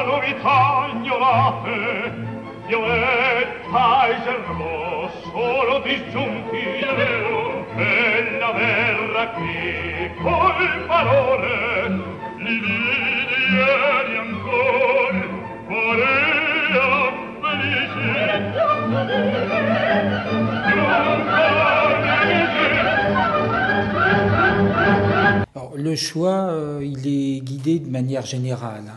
novità ignorate, violetta e germo solo disgiunti, bella verrà qui col valore, li vidi ieri ancor, parea felice. Alors, le choix, il est guidé de manière générale.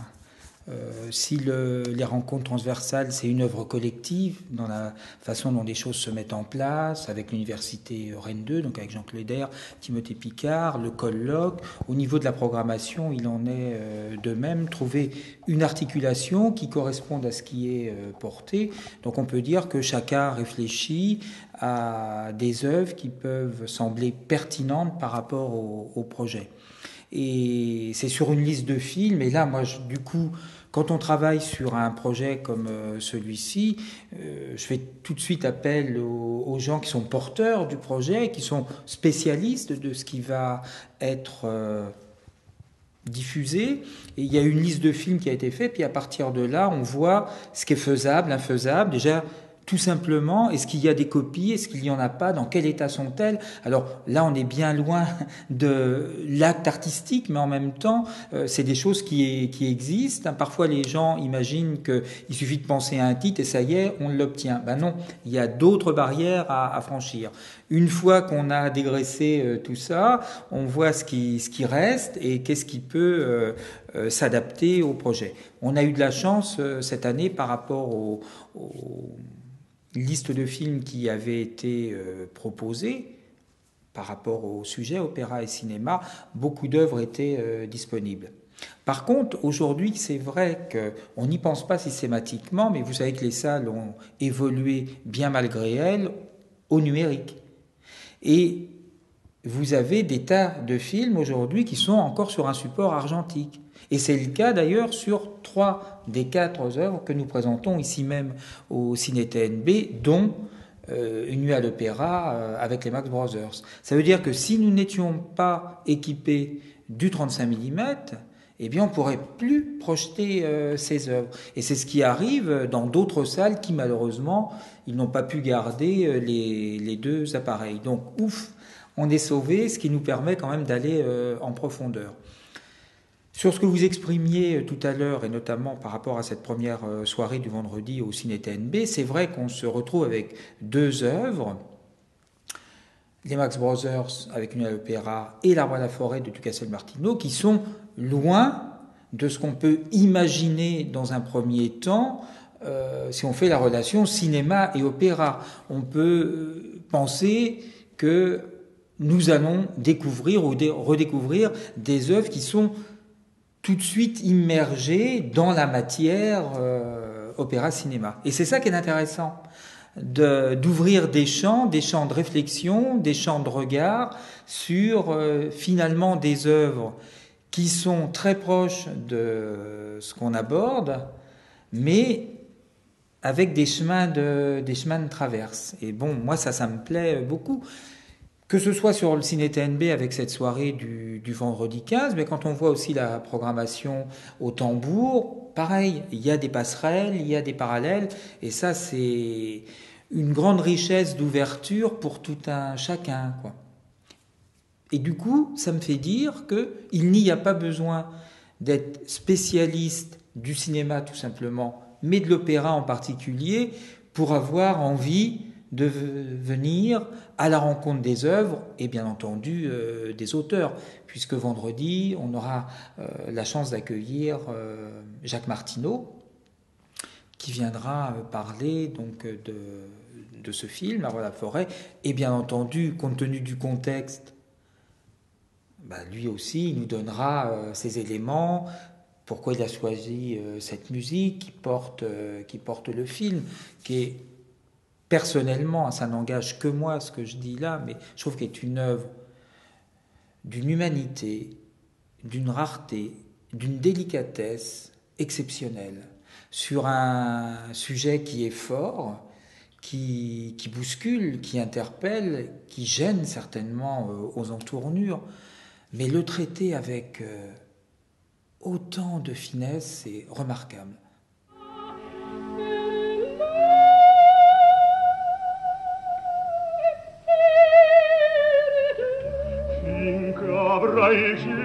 Si les rencontres transversales, c'est une œuvre collective dans la façon dont les choses se mettent en place, avec l'université Rennes 2, donc avec Jean Cléder, Timothée Picard, le colloque. Au niveau de la programmation, il en est de même. Trouver une articulation qui corresponde à ce qui est porté. Donc on peut dire que chacun réfléchit à des œuvres qui peuvent sembler pertinentes par rapport au projet. Et c'est sur une liste de films, et là, moi, du coup, quand on travaille sur un projet comme celui-ci, je fais tout de suite appel aux gens qui sont porteurs du projet, qui sont spécialistes de ce qui va être diffusé. Et il y a une liste de films qui a été faite, puis à partir de là, on voit ce qui est faisable, infaisable. Déjà, tout simplement, est-ce qu'il y a des copies, est-ce qu'il n'y en a pas, dans quel état sont-elles? Alors là, on est bien loin de l'acte artistique, mais en même temps, c'est des choses qui existent. Parfois, les gens imaginent qu'il suffit de penser à un titre et ça y est, on l'obtient. Ben non, il y a d'autres barrières à franchir. Une fois qu'on a dégraissé tout ça, on voit ce qui reste et qu'est-ce qui peut s'adapter au projet. On a eu de la chance cette année par rapport aux liste de films qui avaient été proposés par rapport au sujet opéra et cinéma, beaucoup d'œuvres étaient disponibles. Par contre, aujourd'hui, c'est vrai qu'on n'y pense pas systématiquement, mais vous savez que les salles ont évolué bien malgré elles au numérique. Et vous avez des tas de films aujourd'hui qui sont encore sur un support argentique. Et c'est le cas d'ailleurs sur 3 des 4 œuvres que nous présentons ici même au Ciné TNB, dont Une nuit à l'opéra avec les Marx Brothers. Ça veut dire que si nous n'étions pas équipés du 35 mm, eh bien on ne pourrait plus projeter ces œuvres. Et c'est ce qui arrive dans d'autres salles qui malheureusement, ils n'ont pas pu garder les 2 appareils. Donc ouf, on est sauvé, ce qui nous permet quand même d'aller en profondeur. Sur ce que vous exprimiez tout à l'heure, et notamment par rapport à cette première soirée du vendredi au Ciné TNB, c'est vrai qu'on se retrouve avec 2 œuvres, les Marx Brothers avec Une nuit à l'opéra et L'Arbre à la forêt de Ducassel Martineau, qui sont loin de ce qu'on peut imaginer dans un premier temps si on fait la relation cinéma et opéra. On peut penser que nous allons découvrir ou redécouvrir des œuvres qui sont tout de suite immergé dans la matière opéra-cinéma. Et c'est ça qui est intéressant, d'ouvrir des champs de réflexion, des champs de regard sur finalement des œuvres qui sont très proches de ce qu'on aborde, mais avec des chemins de traverse. Et bon, moi ça me plaît beaucoup. Que ce soit sur le Ciné TNB avec cette soirée du vendredi 15, mais quand on voit aussi la programmation au Tambour, pareil, il y a des passerelles, il y a des parallèles, et ça c'est une grande richesse d'ouverture pour tout un chacun, quoi. Et du coup, ça me fait dire qu'il n'y a pas besoin d'être spécialiste du cinéma tout simplement, mais de l'opéra en particulier, pour avoir envie de venir à la rencontre des œuvres et bien entendu des auteurs, puisque vendredi on aura la chance d'accueillir Jacques Martineau qui viendra parler donc de ce film, L'Arbre à la forêt, et bien entendu, compte tenu du contexte, lui aussi il nous donnera ces éléments, pourquoi il a choisi cette musique qui porte le film, qui est personnellement, ça n'engage que moi ce que je dis là, mais je trouve qu'elle est une œuvre d'une humanité, d'une rareté, d'une délicatesse exceptionnelle, sur un sujet qui est fort, qui bouscule, qui interpelle, qui gêne certainement aux entournures, mais le traiter avec autant de finesse, c'est remarquable. Finché avrai il